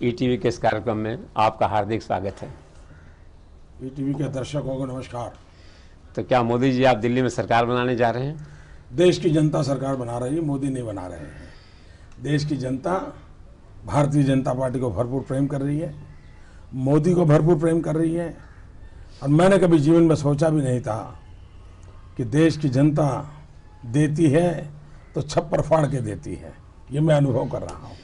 ETV के इस कार्यक्रम में आपका हार्दिक स्वागत है। ईटीवी के दर्शकों को नमस्कार। तो क्या मोदी जी आप दिल्ली में सरकार बनाने जा रहे हैं? देश की जनता सरकार बना रही है, मोदी नहीं बना रहे हैं। देश की जनता भारतीय जनता पार्टी को भरपूर प्रेम कर रही है, मोदी को भरपूर प्रेम कर रही है। और मैंने कभी जीवन में सोचा भी नहीं था कि देश की जनता देती है तो छप्पर फाड़ के देती है। ये मैं अनुभव कर रहा हूँ।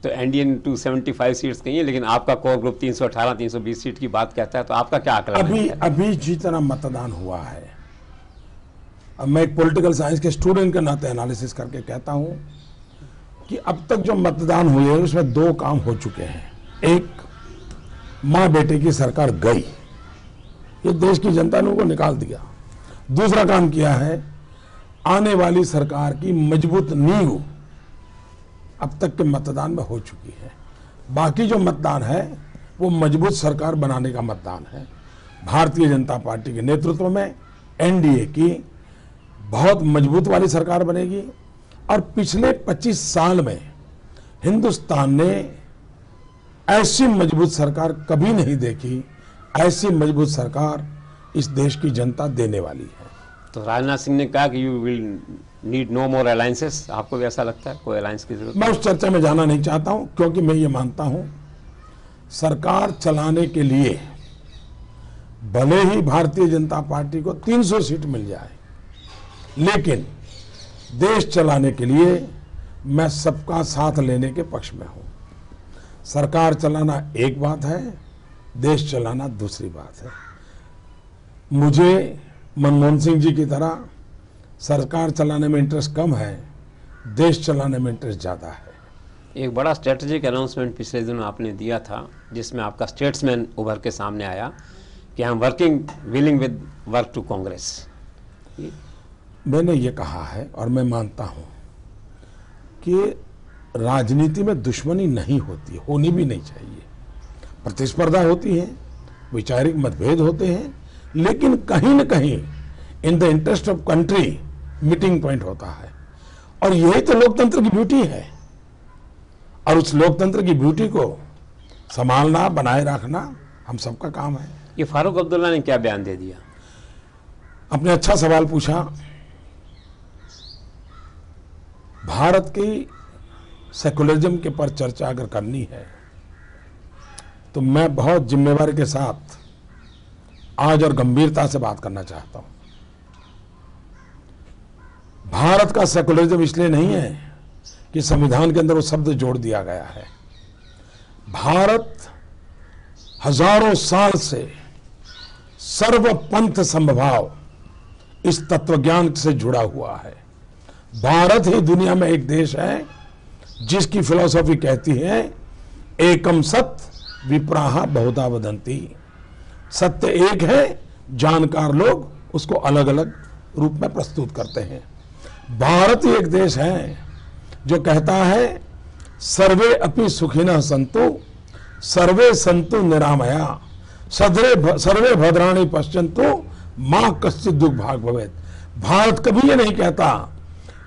तो एनडीए ने 275 सीट्स कही है, लेकिन आपका कोर ग्रुप 318 320 सीट की बात कहता है, तो आपका क्या आकलन है? अभी जितना मतदान हुआ है, अब मैं एक पॉलिटिकल साइंस के स्टूडेंट के नाते एनालिसिस करके कहता हूं कि अब तक जो मतदान हुए हैं उसमें दो काम हो चुके हैं। एक, माँ बेटे की सरकार गई, ये देश की जनता ने उनको निकाल दिया। दूसरा काम किया है, आने वाली सरकार की मजबूत नींव अब तक के मतदान में हो चुकी है। बाकी जो मतदान है वो मजबूत सरकार बनाने का मतदान है। भारतीय जनता पार्टी के नेतृत्व में एनडीए की बहुत मजबूत वाली सरकार बनेगी। और पिछले 25 साल में हिंदुस्तान ने ऐसी मजबूत सरकार कभी नहीं देखी। ऐसी मजबूत सरकार इस देश की जनता देने वाली है। तो राजनाथ सिंह ने कहा कि you will need no more alliances. आपको भी ऐसा लगता है कोई अलायंस की जरूरत? मैं उस चर्चा में जाना नहीं चाहता हूं, क्योंकि मैं ये मानता हूं सरकार चलाने के लिए भले ही भारतीय जनता पार्टी को 300 सीट मिल जाए, लेकिन देश चलाने के लिए मैं सबका साथ लेने के पक्ष में हूं। सरकार चलाना एक बात है, देश चलाना दूसरी बात है। मुझे मनमोहन सिंह जी की तरह सरकार चलाने में इंटरेस्ट कम है, देश चलाने में इंटरेस्ट ज़्यादा है। एक बड़ा स्ट्रेटेजिक अनाउंसमेंट पिछले दिनों आपने दिया था, जिसमें आपका स्टेट्समैन उभर के सामने आया कि I am working willing with work to Congress. मैंने ये कहा है और मैं मानता हूँ कि राजनीति में दुश्मनी नहीं होती, होनी भी नहीं चाहिए। प्रतिस्पर्धा होती है, वैचारिक मतभेद होते हैं, लेकिन कहीं न कहीं in the interest of country meeting point होता है। और यही तो लोकतंत्र की ब्यूटी है। और उस लोकतंत्र की ब्यूटी को संभालना, बनाए रखना हम सबका काम है। ये फारूक अब्दुल्ला ने क्या बयान दे दिया? आपने अच्छा सवाल पूछा। भारत की सेकुलरिज्म के पर चर्चा अगर करनी है तो मैं बहुत जिम्मेवारी के साथ आज और गंभीरता से बात करना चाहता हूं। भारत का सेकुलरिज्म इसलिए नहीं है कि संविधान के अंदर वो शब्द जोड़ दिया गया है। भारत हजारों साल से सर्वपंथ समभाव इस तत्वज्ञान से जुड़ा हुआ है। भारत ही दुनिया में एक देश है जिसकी फिलॉसफी कहती है एकम सत्य विप्राहा बहुधा वदंती। सत्य एक है, जानकार लोग उसको अलग अलग रूप में प्रस्तुत करते हैं। भारत ही एक देश है जो कहता है सर्वे अपि सुखिनः सन्तु सर्वे सन्तु निरामया सर्वे भद्राणि पश्यन्तु मां कश्चित् दुख भाग भवेत्। भारत कभी ये नहीं कहता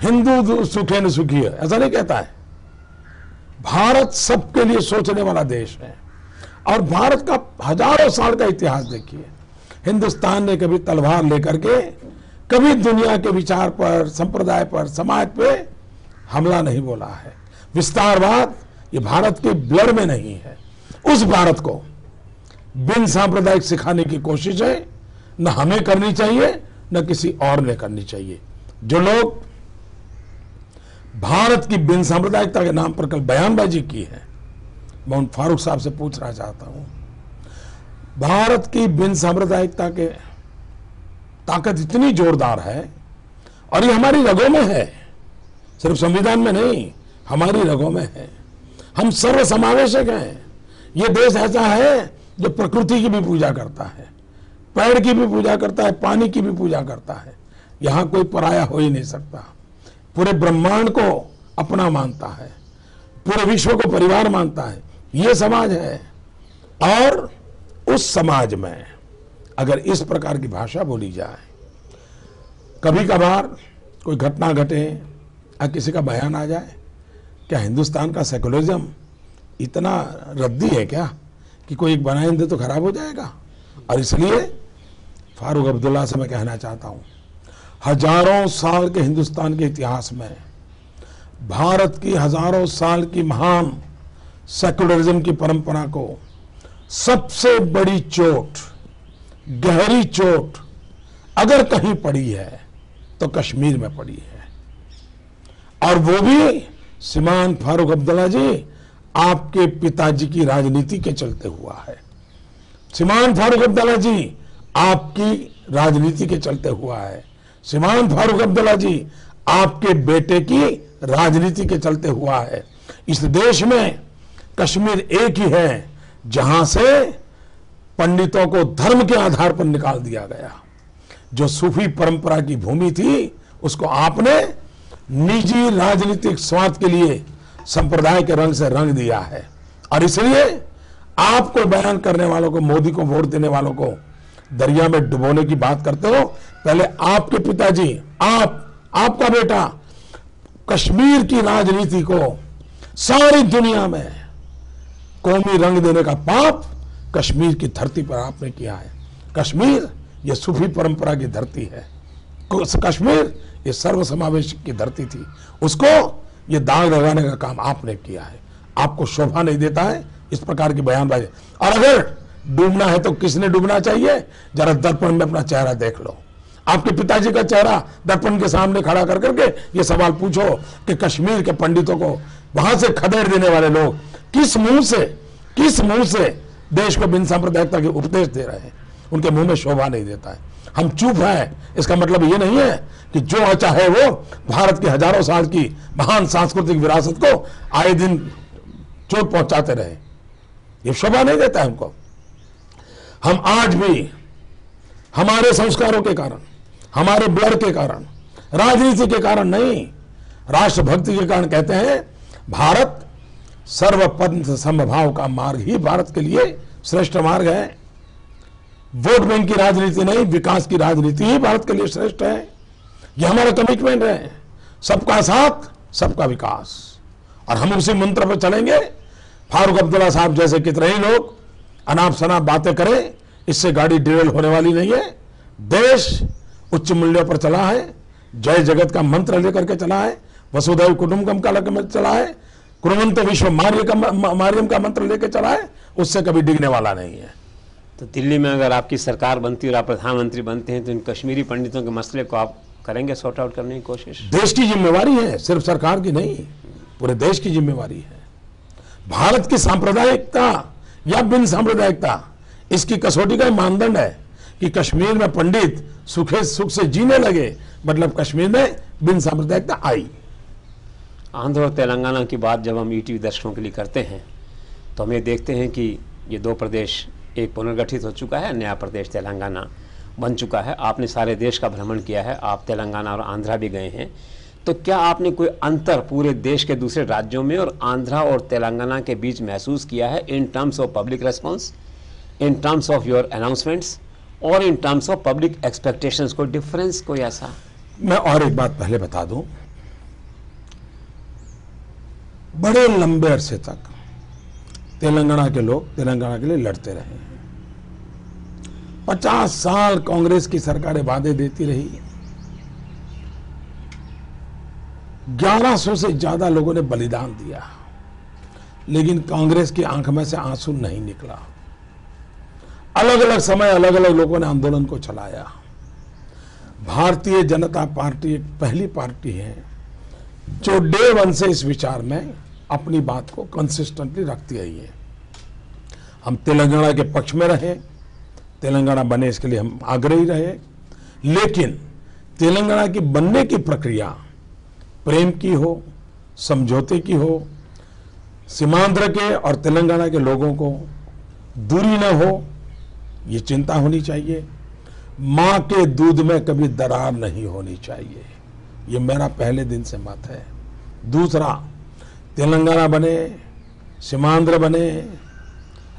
हिंदू सुखेन सुखी है, ऐसा नहीं कहता है। भारत सबके लिए सोचने वाला देश है। और भारत का हजारों साल का इतिहास देखिए, हिंदुस्तान ने कभी तलवार लेकर के कभी दुनिया के विचार पर, संप्रदाय पर, समाज पे हमला नहीं बोला है। विस्तारवाद ये भारत के ब्लड में नहीं है। उस भारत को बिन सांप्रदायिक सिखाने की कोशिश है, न हमें करनी चाहिए न किसी और ने करनी चाहिए। जो लोग भारत की बिन सांप्रदायिकता के नाम पर कल बयानबाजी की है, मैं उन फारूक साहब से पूछना चाहता हूं, भारत की बिन सांप्रदायिकता के ताकत इतनी जोरदार है और ये हमारी रगों में है, सिर्फ संविधान में नहीं, हमारी रगों में है। हम सर्व समावेशक हैं। ये देश ऐसा है जो प्रकृति की भी पूजा करता है, पेड़ की भी पूजा करता है, पानी की भी पूजा करता है। यहां कोई पराया हो ही नहीं सकता। पूरे ब्रह्मांड को अपना मानता है, पूरे विश्व को परिवार मानता है। ये समाज है। और उस समाज में अगर इस प्रकार की भाषा बोली जाए, कभी कभार कोई घटना घटे या किसी का बयान आ जाए, क्या हिंदुस्तान का सेकुलरिज्म इतना रद्दी है क्या कि कोई एक बनाए दे तो खराब हो जाएगा। और इसलिए फारूक अब्दुल्ला से मैं कहना चाहता हूं, हजारों साल के हिंदुस्तान के इतिहास में भारत की हजारों साल की महान सेकुलरिज्म की परंपरा को सबसे बड़ी चोट, गहरी चोट अगर कहीं पड़ी है तो कश्मीर में पड़ी है। और वो भी श्रीमान फारूक अब्दुल्ला जी आपके पिताजी की राजनीति के चलते हुआ है। श्रीमान फारूक अब्दुल्ला जी आपकी राजनीति के चलते हुआ है। श्रीमान फारूक अब्दुल्ला जी आपके बेटे की राजनीति के चलते हुआ है। इस देश में कश्मीर एक ही है जहां से पंडितों को धर्म के आधार पर निकाल दिया गया। जो सूफी परंपरा की भूमि थी उसको आपने निजी राजनीतिक स्वार्थ के लिए संप्रदाय के रंग से रंग दिया है। और इसलिए आपको बयान करने वालों को, मोदी को वोट देने वालों को दरिया में डुबोने की बात करते हो। पहले आपके पिताजी, आपका बेटा कश्मीर की राजनीति को सारी दुनिया में कौमी रंग देने का पाप कश्मीर की धरती पर आपने किया है। कश्मीर ये सूफी परंपरा की धरती है। कश्मीर ये सर्वसमावेश की धरती थी, उसको ये दाग लगाने का काम आपने किया है। आपको शोभा नहीं देता है इस प्रकार की बयानबाजी। और अगर डूबना है तो किसने डूबना चाहिए, जरा दर्पण में अपना चेहरा देख लो। आपके पिताजी का चेहरा दर्पण के सामने खड़ा कर करके ये सवाल पूछो कि कश्मीर के पंडितों को वहां से खदेड़ देने वाले लोग किस मुंह से देश को बिन सांप्रदायिकता के उपदेश दे रहे हैं। उनके मुंह में शोभा नहीं देता है। हम चुप हैं, इसका मतलब ये नहीं है कि जो अच्छा है वो भारत के हजारों साल की महान सांस्कृतिक विरासत को आए दिन चोट पहुंचाते रहे। ये शोभा नहीं देता है हमको। हम आज भी हमारे संस्कारों के कारण, हमारे ब्लड के कारण, राजनीति के कारण नहीं, राष्ट्रभक्ति के कारण कहते हैं भारत सर्वपंथ समभाव का मार्ग ही भारत के लिए श्रेष्ठ मार्ग है। वोट बैंक की राजनीति नहीं, विकास की राजनीति ही भारत के लिए श्रेष्ठ है। यह हमारा कमिटमेंट है, सबका साथ सबका विकास। और हम उसी मंत्र पर चलेंगे। फारूक अब्दुल्ला साहब जैसे कितने ही लोग अनाप शनाप बातें करें, इससे गाड़ी डिरेल होने वाली नहीं है। देश उच्च मूल्यों पर चला है, जय जगत का मंत्र लेकर के चला है, वसुधैव कुटुंबकम का मंत्र चला है, कुर्वन्त विश्व मार्यम का मंत्र लेकर चला है, उससे कभी डिगने वाला नहीं है। तो दिल्ली में अगर आपकी सरकार बनती और आप प्रधानमंत्री बनते हैं तो इन कश्मीरी पंडितों के मसले को आप करेंगे सॉर्ट आउट करने की कोशिश? देश की जिम्मेवारी है, सिर्फ सरकार की नहीं, पूरे देश की जिम्मेवारी है। भारत की सांप्रदायिकता या बिन सांप्रदायिकता, इसकी कसौटी का मानदंड है कि कश्मीर में पंडित सुख से जीने लगे, मतलब कश्मीर में बिन सांप्रदायिकता आई। आंध्र और तेलंगाना की बात जब हम ईटीवी दर्शकों के लिए करते हैं तो हम ये देखते हैं कि ये दो प्रदेश एक पुनर्गठित हो चुका है, नया प्रदेश तेलंगाना बन चुका है। आपने सारे देश का भ्रमण किया है, आप तेलंगाना और आंध्रा भी गए हैं। तो क्या आपने कोई अंतर पूरे देश के दूसरे राज्यों में और आंध्रा और तेलंगाना के बीच महसूस किया है in terms of public response, in terms of your announcements और in terms of public expectations? कोई डिफरेंस कोई ऐसा? मैं और एक बात पहले बता दूं, बड़े लंबे अरसे तक तेलंगाना के लोग तेलंगाना के लिए लड़ते रहे। 50 साल कांग्रेस की सरकारें वादे देती रही। 1100 से ज्यादा लोगों ने बलिदान दिया, लेकिन कांग्रेस की आंख में से आंसू नहीं निकला। अलग अलग समय अलग अलग लोगों ने आंदोलन को चलाया। भारतीय जनता पार्टी एक पहली पार्टी है जो डे वन से इस विचार में अपनी बात को कंसिस्टेंटली रखती आई है। हम तेलंगाना के पक्ष में रहे, तेलंगाना बने इसके लिए हम आग्रही रहे, लेकिन तेलंगाना की बनने की प्रक्रिया प्रेम की हो, समझौते की हो, सीमांध्र के और तेलंगाना के लोगों को दूरी न हो, ये चिंता होनी चाहिए। मां के दूध में कभी दरार नहीं होनी चाहिए, ये मेरा पहले दिन से मत है। दूसरा, तेलंगाना बने, सीमांध्र बने,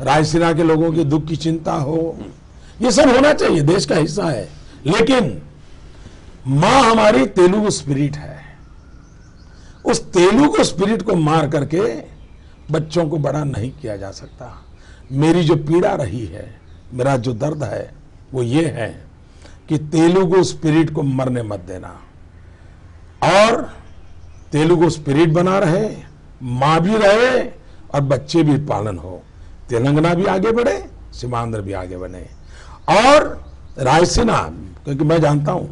रायसीना के लोगों के दुख की चिंता हो, ये सब होना चाहिए, देश का हिस्सा है। लेकिन मां हमारी तेलुगु स्पिरिट है, उस तेलुगु स्पिरिट को मार करके बच्चों को बड़ा नहीं किया जा सकता। मेरी जो पीड़ा रही है, मेरा जो दर्द है, वो ये है कि तेलुगु स्पिरिट को मरने मत देना, और तेलुगु स्पिरिट बना रहे, माँ भी रहे और बच्चे भी पालन हो, तेलंगाना भी आगे बढ़े, सीमांध्र भी आगे बने। और रायसीना, क्योंकि मैं जानता हूं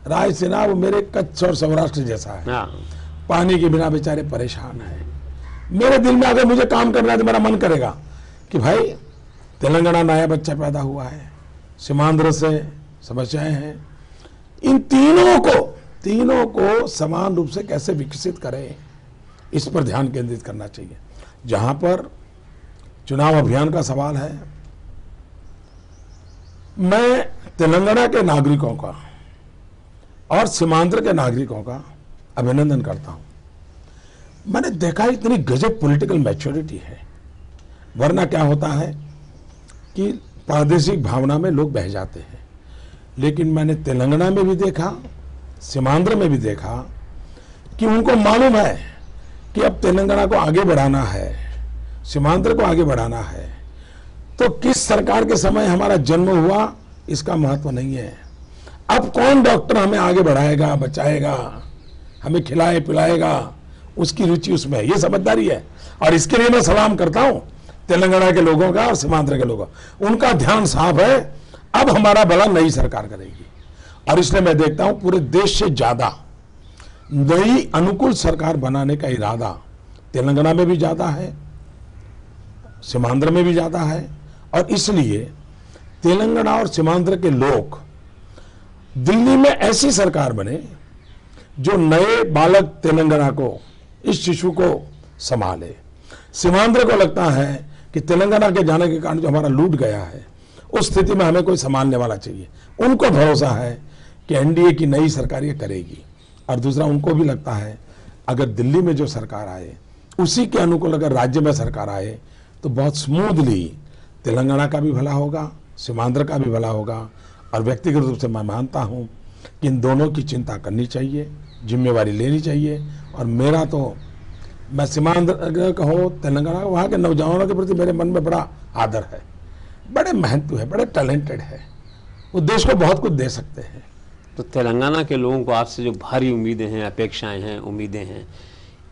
रायसीना वो मेरे कच्छ और सौराष्ट्र जैसा है, पानी के बिना बेचारे परेशान है। मेरे दिल में अगर मुझे काम करना है तो मेरा मन करेगा कि भाई तेलंगाना नया बच्चा पैदा हुआ है, सीमांध्र से समस्याएं हैं, इन तीनों को समान रूप से कैसे विकसित करें, इस पर ध्यान केंद्रित करना चाहिए। जहां पर चुनाव अभियान का सवाल है, मैं तेलंगाना के नागरिकों का और सीमांध्र के नागरिकों का अभिनंदन करता हूं। मैंने देखा इतनी गजब पॉलिटिकल मैच्योरिटी है, वरना क्या होता है कि प्रादेशिक भावना में लोग बह जाते हैं। लेकिन मैंने तेलंगाना में भी देखा, सीमांध्र में भी देखा कि उनको मालूम है कि अब तेलंगाना को आगे बढ़ाना है, सीमांध्र को आगे बढ़ाना है, तो किस सरकार के समय हमारा जन्म हुआ इसका महत्व नहीं है। अब कौन डॉक्टर हमें आगे बढ़ाएगा, बचाएगा, हमें खिलाए पिलाएगा, उसकी रुचि उसमें है, ये समझदारी है। और इसके लिए मैं सलाम करता हूं तेलंगाना के लोगों का और सीमांध्र के लोगों का, उनका ध्यान साफ है, अब हमारा भला नई सरकार करेगी। और इसलिए मैं देखता हूं पूरे देश से ज्यादा नई अनुकूल सरकार बनाने का इरादा तेलंगाना में भी ज्यादा है, सीमांध्र में भी ज्यादा है। और इसलिए तेलंगाना और सीमांध्र के लोग दिल्ली में ऐसी सरकार बने जो नए बालक तेलंगाना को, इस शिशु को संभाले। सीमांध्र को लगता है कि तेलंगाना के जाने के कारण जो हमारा लूट गया है, उस स्थिति में हमें कोई संभालने वाला चाहिए। उनको भरोसा है कि एनडीए की नई सरकार ये करेगी। और दूसरा, उनको भी लगता है अगर दिल्ली में जो सरकार आए उसी के अनुकूल अगर राज्य में सरकार आए तो बहुत स्मूथली तेलंगाना का भी भला होगा, सीमांध्र का भी भला होगा। और व्यक्तिगत रूप से मैं मानता हूं कि इन दोनों की चिंता करनी चाहिए, जिम्मेवारी लेनी चाहिए। और मेरा तो, मैं सीमांध्र का हो, तेलंगाना, वहाँ के नौजवानों के प्रति मेरे मन में बड़ा आदर है, बड़े मेहनती है, बड़े टैलेंटेड है, वो देश को बहुत कुछ दे सकते हैं। तो तेलंगाना के लोगों को आपसे जो भारी उम्मीदें हैं, अपेक्षाएं हैं, उम्मीदें हैं,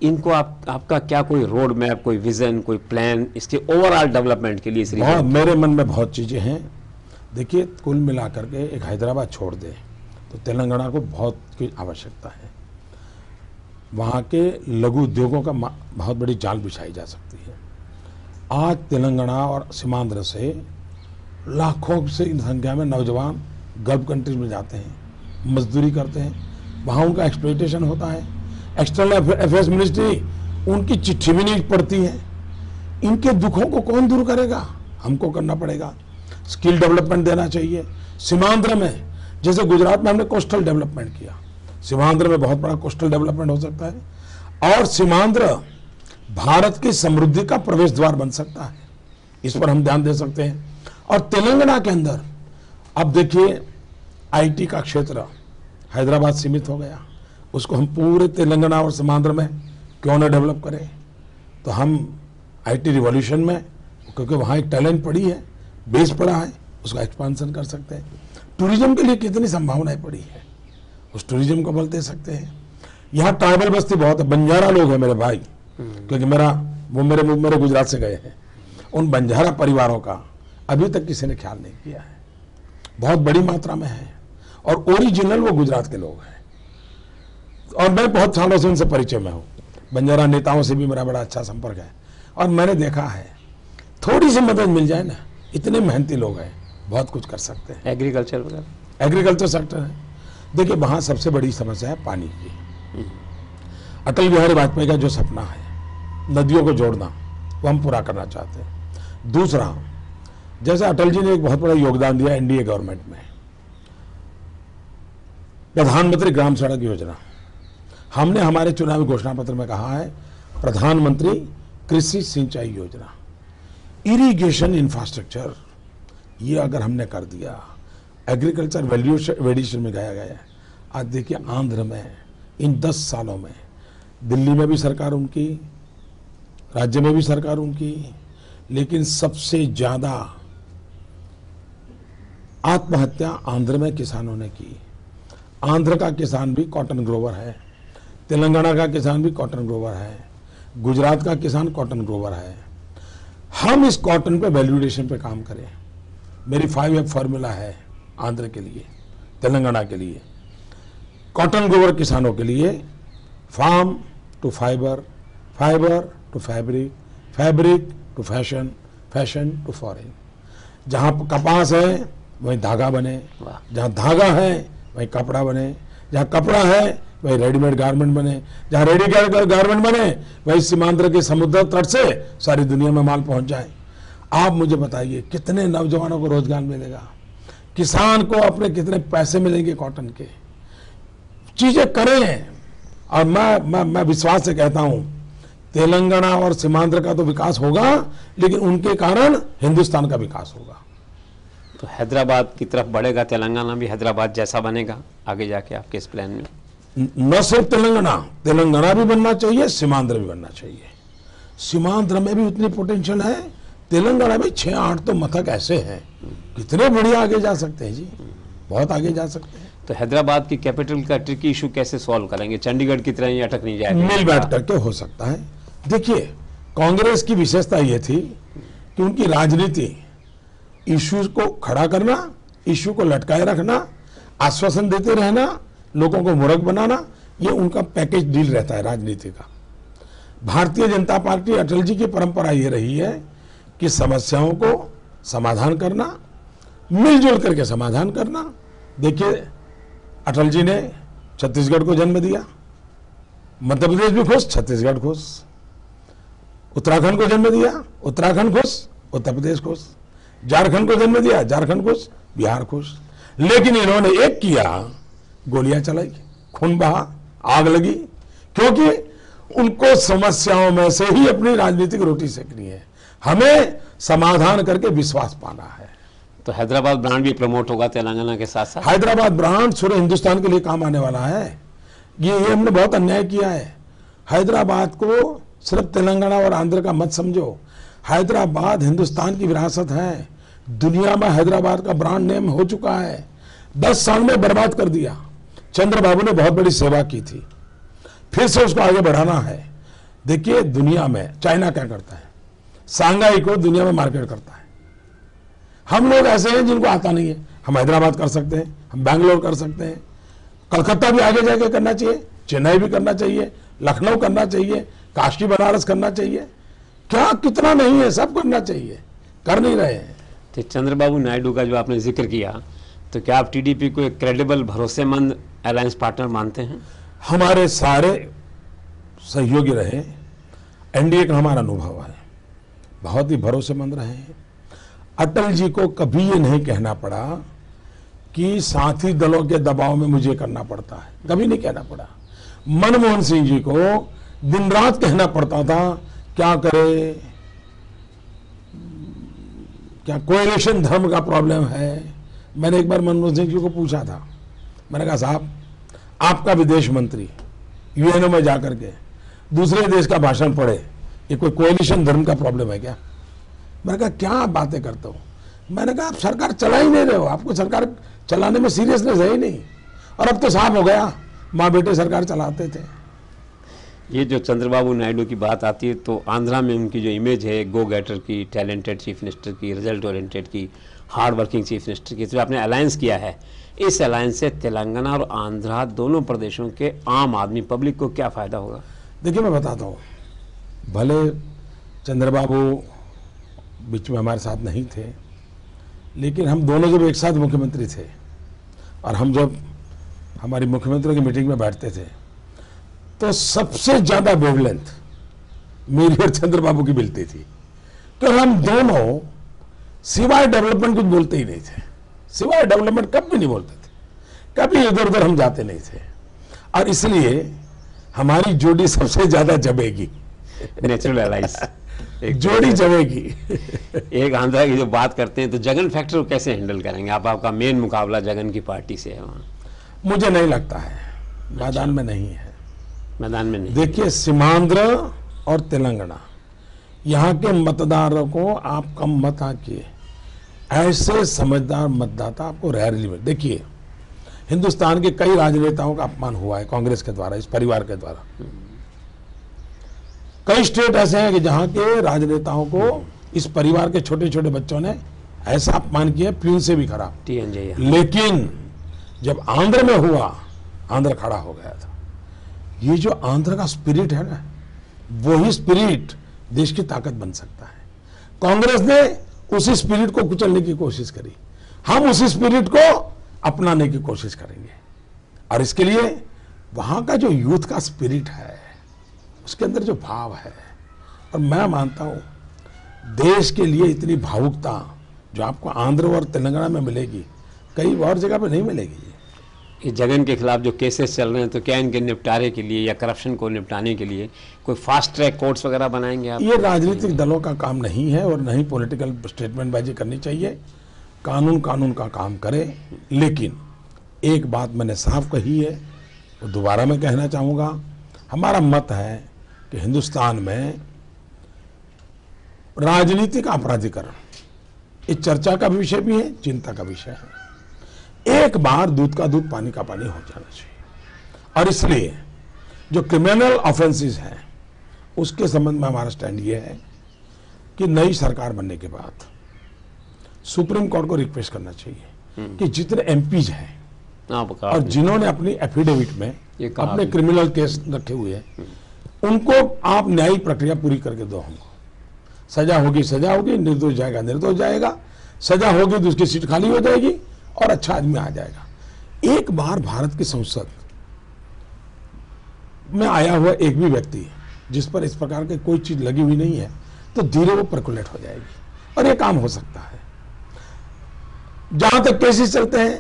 इनको आपका क्या कोई रोड मैप, कोई विजन, कोई प्लान इसके ओवरऑल डेवलपमेंट के लिए? बहुत मेरे मन में बहुत चीज़ें हैं। देखिए, कुल मिलाकर के एक हैदराबाद छोड़ दे तो तेलंगाना को बहुत की आवश्यकता है। वहाँ के लघु उद्योगों का बहुत बड़ी जाल बिछाई जा सकती है। आज तेलंगाना और सीमांध्र से लाखों से संख्या में नौजवान गल्फ कंट्रीज में जाते हैं, मजदूरी करते हैं, वहाँ उनका एक्सप्लॉयटेशन होता है। एक्सटर्नल अफेयर्स मिनिस्ट्री उनकी चिट्ठी भी नहीं पढ़ती है। इनके दुखों को कौन दूर करेगा? हमको करना पड़ेगा। स्किल डेवलपमेंट देना चाहिए। सीमांध्र में, जैसे गुजरात में हमने कोस्टल डेवलपमेंट किया, सीमांध्र में बहुत बड़ा कोस्टल डेवलपमेंट हो सकता है। और सीमांध्र भारत की समृद्धि का प्रवेश द्वार बन सकता है, इस पर हम ध्यान दे सकते हैं। और तेलंगाना के अंदर अब देखिए, आईटी का क्षेत्र हैदराबाद सीमित हो गया, उसको हम पूरे तेलंगाना और सीमांध्र में क्यों ना डेवलप करें? तो हम आईटी रिवॉल्यूशन में, क्योंकि वहाँ एक टैलेंट पड़ी है, बेस पड़ा है, उसका एक्सपांसन कर सकते हैं। टूरिज्म के लिए कितनी संभावनाएं पड़ी है, उस टूरिज्म को बल दे सकते हैं। यहाँ ट्राइबल बस्ती बहुत है, बंजारा लोग हैं मेरे भाई, क्योंकि मेरे गुजरात से गए हैं। उन बंजारा परिवारों का अभी तक किसी ने ख्याल नहीं किया है, बहुत बड़ी मात्रा में है। और ओरिजिनल वो गुजरात के लोग हैं। और मैं बहुत सालों से उनसे परिचय में हूँ, बंजारा नेताओं से भी मेरा बड़ा अच्छा संपर्क है। और मैंने देखा है, थोड़ी सी मदद मिल जाए ना, इतने मेहनती लोग हैं, बहुत कुछ कर सकते हैं। एग्रीकल्चर वगैरह, एग्रीकल्चर सेक्टर है। देखिए, वहाँ सबसे बड़ी समस्या है पानी की। अटल बिहारी वाजपेयी का जो सपना है नदियों को जोड़ना, वो हम पूरा करना चाहते हैं। दूसरा, जैसे अटल जी ने एक बहुत बड़ा योगदान दिया एनडीए गवर्नमेंट में, प्रधानमंत्री ग्राम सड़क योजना। हमने हमारे चुनावी घोषणा पत्र में कहा है प्रधानमंत्री कृषि सिंचाई योजना, इरिगेशन इंफ्रास्ट्रक्चर, ये अगर हमने कर दिया, एग्रीकल्चर वैल्यू एडिशन में गया। आज देखिए, आंध्र में इन 10 सालों में, दिल्ली में भी सरकार उनकी राज्य में भी सरकार उनकी, लेकिन सबसे ज्यादा आत्महत्या आंध्र में किसानों ने की। आंध्र का किसान भी कॉटन ग्रोवर है, तेलंगाना का किसान भी कॉटन ग्रोवर है, गुजरात का किसान कॉटन ग्रोवर है। हम इस कॉटन पे वैल्यूडेशन पे काम करें। मेरी 5F फॉर्मूला है आंध्र के लिए, तेलंगाना के लिए, कॉटन ग्रोवर किसानों के लिए, farm to fibre, fibre to fabric, fabric to fashion, fashion to foreign. जहाँ कपास है वहीं धागा बने, जहाँ धागा है वहीं कपड़ा बने, जहाँ कपड़ा है वहीं रेडीमेड गारमेंट बने, जहाँ रेडीमेड गारमेंट बने वहीं सीमांध्र के समुद्र तट से सारी दुनिया में माल पहुंच जाए। आप मुझे बताइए कितने नौजवानों को रोजगार मिलेगा, किसान को अपने कितने पैसे मिलेंगे कॉटन के। चीजें करें। और मैं विश्वास से कहता हूं तेलंगाना और सीमांध्र का तो विकास होगा, लेकिन उनके कारण हिंदुस्तान का विकास होगा। तो हैदराबाद की तरफ बढ़ेगा, तेलंगाना भी हैदराबाद जैसा बनेगा आगे जाके आपके इस प्लान में? न सिर्फ तेलंगाना भी बनना चाहिए, सीमांध्र भी बनना चाहिए। सीमांध्र में भी उतनी पोटेंशियल है, तेलंगाना में 6-8 तो मथक ऐसे हैं, कितने बढ़िया आगे जा सकते हैं जी, बहुत आगे जा सकते हैं। तो हैदराबाद की कैपिटल का ट्रिकी इशू कैसे सॉल्व करेंगे? चंडीगढ़ की तरह ही अटक नहीं जाएगा? मिल बैठ करके हो सकता है। देखिए, कांग्रेस की विशेषता यह थी कि उनकी राजनीति इश्यूज को खड़ा करना, इश्यू को लटकाए रखना, आश्वासन देते रहना, लोगों को मूर्ख बनाना, ये उनका पैकेज डील रहता है राजनीति का। भारतीय जनता पार्टी, अटल जी की परंपरा ये रही है कि समस्याओं को समाधान करना, मिलजुल करके समाधान करना। देखिए, अटल जी ने छत्तीसगढ़ को जन्म दिया, मध्य प्रदेश भी खुश, छत्तीसगढ़ खुश। उत्तराखंड को जन्म दिया, उत्तराखंड खुश, उत्तर प्रदेश खुश। झारखंड को जन्म दिया, झारखंड खुश, बिहार खुश। लेकिन इन्होंने एक किया, गोलियां चलाई, खून बहा, आग लगी, क्योंकि उनको समस्याओं में से ही अपनी राजनीतिक रोटी सेकनी है। हमें समाधान करके विश्वास पाना है। तो हैदराबाद ब्रांड भी प्रमोट होगा तेलंगाना के साथ साथ? हैदराबाद ब्रांड पूरे हिंदुस्तान के लिए काम आने वाला है। ये हमने बहुत अन्याय किया है। हैदराबाद को सिर्फ तेलंगाना और आंध्र का मत समझो। हैदराबाद हिंदुस्तान की विरासत है। दुनिया में हैदराबाद का ब्रांड नेम हो चुका है। 10 साल में बर्बाद कर दिया। चंद्रबाबू ने बहुत बड़ी सेवा की थी, फिर से उसको आगे बढ़ाना है। देखिए, दुनिया में चाइना क्या करता है, सांघाई को दुनिया में मार्केट करता है। हम लोग ऐसे हैं जिनको आता नहीं है। हम हैदराबाद कर सकते हैं, हम बैंगलोर कर सकते हैं, कलकत्ता भी आगे जाके करना चाहिए, चेन्नई भी करना चाहिए, लखनऊ करना चाहिए, काशी बनारस करना चाहिए। क्या कितना नहीं है, सब करना चाहिए, कर नहीं रहे हैं। तो चंद्रबाबू नायडू का जो आपने जिक्र किया, तो क्या आप टीडीपी को एक क्रेडिबल, भरोसेमंद अलायंस पार्टनर मानते हैं? हमारे सारे सहयोगी रहे, एनडीए का हमारा अनुभव है, बहुत ही भरोसेमंद रहे हैं। अटल जी को कभी ये नहीं कहना पड़ा कि साथी दलों के दबाव में मुझे करना पड़ता है, कभी नहीं कहना पड़ा। मनमोहन सिंह जी को दिन रात कहना पड़ता था, क्या करे, क्या कोएलिशन धर्म का प्रॉब्लम है। मैंने एक बार मनमोहन सिंह जी को पूछा था, मैंने कहा साहब, आपका विदेश मंत्री यूएनओ में जाकर के दूसरे देश का भाषण पढ़े, ये कोई कोएलिशन धर्म का प्रॉब्लम है क्या? मैंने कहा क्या आप बातें करते हो? मैंने कहा आप सरकार चला ही नहीं रहे हो, आपको सरकार चलाने में सीरियसनेस है ही नहीं। और अब तो साफ हो गया, माँ बेटे सरकार चलाते थे। ये जो चंद्रबाबू नायडू की बात आती है, तो आंध्रा में उनकी जो इमेज है गो गेटर की, टैलेंटेड चीफ मिनिस्टर की, रिजल्ट ओरिएंटेड की, हार्ड वर्किंग चीफ मिनिस्टर की, तो आपने अलायंस किया है, इस अलायंस से तेलंगाना और आंध्रा दोनों प्रदेशों के आम आदमी, पब्लिक को क्या फायदा होगा? देखिए, मैं बताता हूँ, भले चंद्रबाबू बीच में हमारे साथ नहीं थे, लेकिन हम दोनों जब एक साथ मुख्यमंत्री थे और हम जब हमारी मुख्यमंत्री की मीटिंग में बैठते थे, तो सबसे ज्यादा वेवलेंथ मेरी और चंद्रबाबू की मिलती थी। तो हम दोनों सिवाय डेवलपमेंट कुछ बोलते ही नहीं थे, सिवाय डेवलपमेंट कभी भी नहीं बोलते थे, कभी इधर उधर हम जाते नहीं थे। और इसलिए हमारी जोड़ी सबसे ज्यादा जमेगी। नेचुरल अलाइंस, एक जोड़ी जमेगी। एक आंध्रा की जो बात करते हैं, तो जगन फैक्टर को कैसे हैंडल करेंगे आप? आपका मेन मुकाबला जगन की पार्टी से है वहाँ। मुझे नहीं लगता है, मैदान में नहीं है। मैदान में नहीं। देखिए, सीमांध्र और तेलंगाना यहाँ के मतदारों को आप कम मत आंकिए। ऐसे समझदार मतदाता आपको रेयरली मिले। देखिए, हिंदुस्तान के कई राजनेताओं का अपमान हुआ है कांग्रेस के द्वारा, इस परिवार के द्वारा। कई स्टेट ऐसे हैं कि जहां के राजनेताओं को इस परिवार के छोटे छोटे बच्चों ने ऐसा अपमान किया, प्यून से भी खराब। TNJ। लेकिन जब आंध्र में हुआ, आंध्र खड़ा हो गया था। ये जो आंध्र का स्पिरिट है ना, वही स्पिरिट देश की ताकत बन सकता है। कांग्रेस ने उसी स्पिरिट को कुचलने की कोशिश करी, हम उसी स्पिरिट को अपनाने की कोशिश करेंगे। और इसके लिए वहां का जो यूथ का स्पिरिट है, उसके अंदर जो भाव है, और मैं मानता हूं देश के लिए इतनी भावुकता जो आपको आंध्र और तेलंगाना में मिलेगी, कई और जगह पे नहीं मिलेगी। ये जगन के खिलाफ जो केसेस चल रहे हैं, तो क्या इनके निपटारे के लिए या करप्शन को निपटाने के लिए कोई फास्ट ट्रैक कोर्ट्स वगैरह बनाएंगे आप? ये राजनीतिक दलों का काम नहीं है और नहीं पॉलिटिकल स्टेटमेंटबाजी करनी चाहिए। कानून का काम करे। लेकिन एक बात मैंने साफ कही है, वो दोबारा मैं कहना चाहूँगा, हमारा मत है कि हिंदुस्तान में राजनीतिक अपराधीकरण इस चर्चा का विषय भी है, चिंता का विषय है। एक बार दूध का दूध पानी का पानी हो जाना चाहिए। और इसलिए जो क्रिमिनल ऑफेंसेस हैं, उसके संबंध में हमारा स्टैंड ये है कि नई सरकार बनने के बाद सुप्रीम कोर्ट को रिक्वेस्ट करना चाहिए कि जितने एमपीज हैं और जिन्होंने अपनी एफिडेविट में अपने क्रिमिनल केस रखे हुए हैं, उनको आप न्यायिक प्रक्रिया पूरी करके दो। हमको सजा होगी सजा होगी, निर्दोष जाएगा निर्दोष जाएगा, सजा होगी तो उसकी सीट खाली हो जाएगी और अच्छा आदमी आ जाएगा। एक बार भारत की संसद में आया हुआ एक भी व्यक्ति जिस पर इस प्रकार की कोई चीज लगी हुई नहीं है, तो धीरे वो परकुलेट हो जाएगी और ये काम हो सकता है। जहां तक केसेस चलते हैं,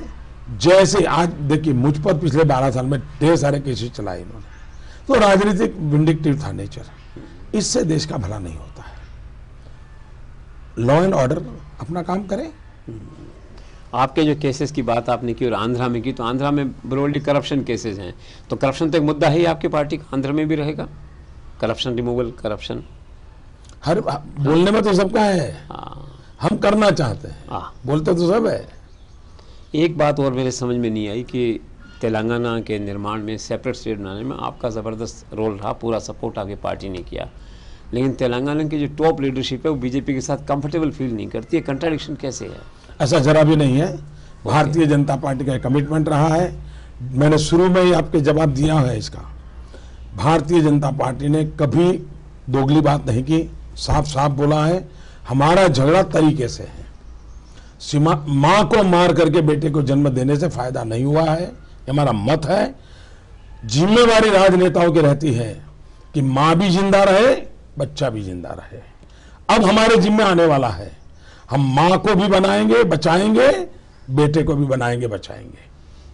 जैसे आज देखिए मुझ पर पिछले 12 साल में ढेर सारे केसेस चलाए इन्होंने, तो राजनीतिक विंडिक्टिव था नेचर। इससे देश का भला नहीं होता है। लॉ एंड ऑर्डर अपना काम करे। आपके जो केसेस की बात आपने की और आंध्रा में की, तो आंध्रा में ब्रॉडली करप्शन केसेस हैं, तो करप्शन तो एक मुद्दा है ही आपकी पार्टी का, आंध्र में भी रहेगा करप्शन रिमूवल, करप्शन हर बोलने में तो सबका है। हम करना चाहते हैं, बोलते तो सब है। एक बात और मेरे समझ में नहीं आई कि तेलंगाना के निर्माण में, सेपरेट स्टेट बनाने में आपका ज़बरदस्त रोल रहा, पूरा सपोर्ट आपकी पार्टी ने किया, लेकिन तेलंगाना की जो टॉप लीडरशिप है वो बीजेपी के साथ कंफर्टेबल फील नहीं करती है। कंट्राडिक्शन कैसे है? ऐसा जरा भी नहीं है। भारतीय जनता पार्टी का कमिटमेंट रहा है, मैंने शुरू में ही आपके जवाब दिया है इसका। भारतीय जनता पार्टी ने कभी दोगली बात नहीं की, साफ साफ बोला है। हमारा झगड़ा तरीके से है, माँ को मार करके बेटे को जन्म देने से फायदा नहीं हुआ है, ये हमारा मत है। जिम्मेवारी राजनेताओं की रहती है कि माँ भी जिंदा रहे, बच्चा भी जिंदा रहे। अब हमारे जिम्मे आने वाला है, हम माँ को भी बनाएंगे बचाएंगे, बेटे को भी बनाएंगे बचाएंगे,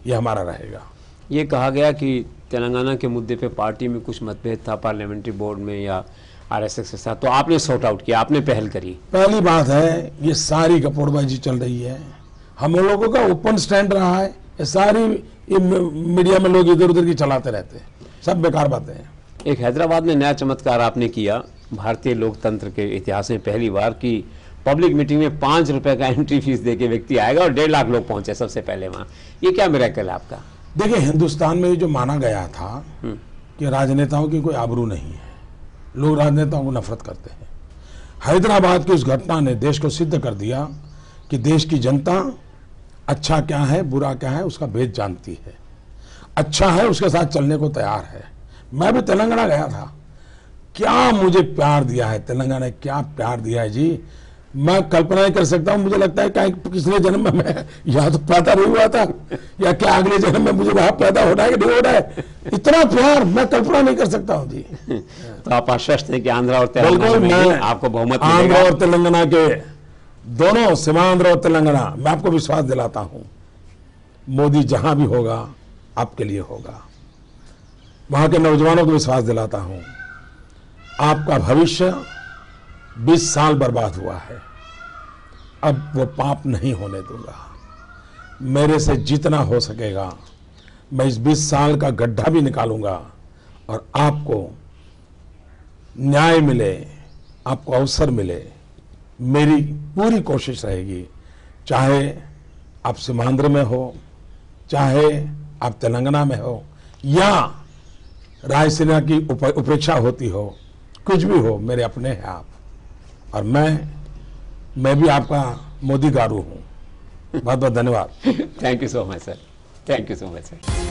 ये हमारा रहेगा। ये कहा गया कि तेलंगाना के मुद्दे पे पार्टी में कुछ मतभेद था पार्लियामेंट्री बोर्ड में या आरएसएस के साथ, तो आपने सॉर्ट आउट किया, आपने पहल करी। पहली बात है, ये सारी गपोड़बाजी चल रही है, हम लोगों का ओपन स्टैंड रहा है। ये सारी मीडिया में लोग इधर उधर की चलाते रहते हैं, सब बेकार बातें हैं। एक हैदराबाद में नया चमत्कार आपने किया भारतीय लोकतंत्र के इतिहास में पहली बार कि पब्लिक मीटिंग में 5 रुपए का एंट्री फीस देके व्यक्ति आएगा और 1.5 लाख लोग पहुंचे सबसे पहले वहां। ये क्या मिरेकल है आपका? देखिए, हिंदुस्तान में जो माना गया था कि राजनेताओं की कोई आबरू नहीं है, लोग राजनेताओं को नफरत करते हैं। हैदराबाद की उस घटना ने देश को सिद्ध कर दिया कि देश की जनता अच्छा क्या है बुरा क्या है उसका भेद जानती है, अच्छा है उसके साथ चलने को तैयार है। मैं भी तेलंगाना गया था, क्या मुझे प्यार दिया है तेलंगाना ने, क्या प्यार दिया है जी, मैं कल्पना नहीं कर सकता हूं। मुझे लगता है कि पिछले जन्म में मैं यहाँ तो पैदा नहीं हुआ था, या क्या अगले जन्म में मुझे वहां पैदा होना है कि नहीं होना है। इतना प्यार मैं कल्पना नहीं कर सकता हूँ जी। तो आप आश्वस्त हैं कि आंध्रा और तेलंगाना में आपको बहुमत मिलेगा? आंध्रा और तेलंगाना के दोनों, सीमांध्र और तेलंगाना, मैं आपको विश्वास दिलाता हूं, मोदी जहां भी होगा आपके लिए होगा। वहां के नौजवानों को विश्वास दिलाता हूं, आपका भविष्य 20 साल बर्बाद हुआ है, अब वो पाप नहीं होने दूंगा। मेरे से जितना हो सकेगा मैं इस 20 साल का गड्ढा भी निकालूंगा और आपको न्याय मिले, आपको अवसर मिले, मेरी पूरी कोशिश रहेगी, चाहे आप सीमांध्र में हो, चाहे आप तेलंगाना में हो या रायसीना की उपेक्षा होती हो, कुछ भी हो, मेरे अपने हैं आप, और मैं भी आपका मोदी गारू हूँ। बहुत बहुत धन्यवाद। Thank you so much sir, thank you so much sir.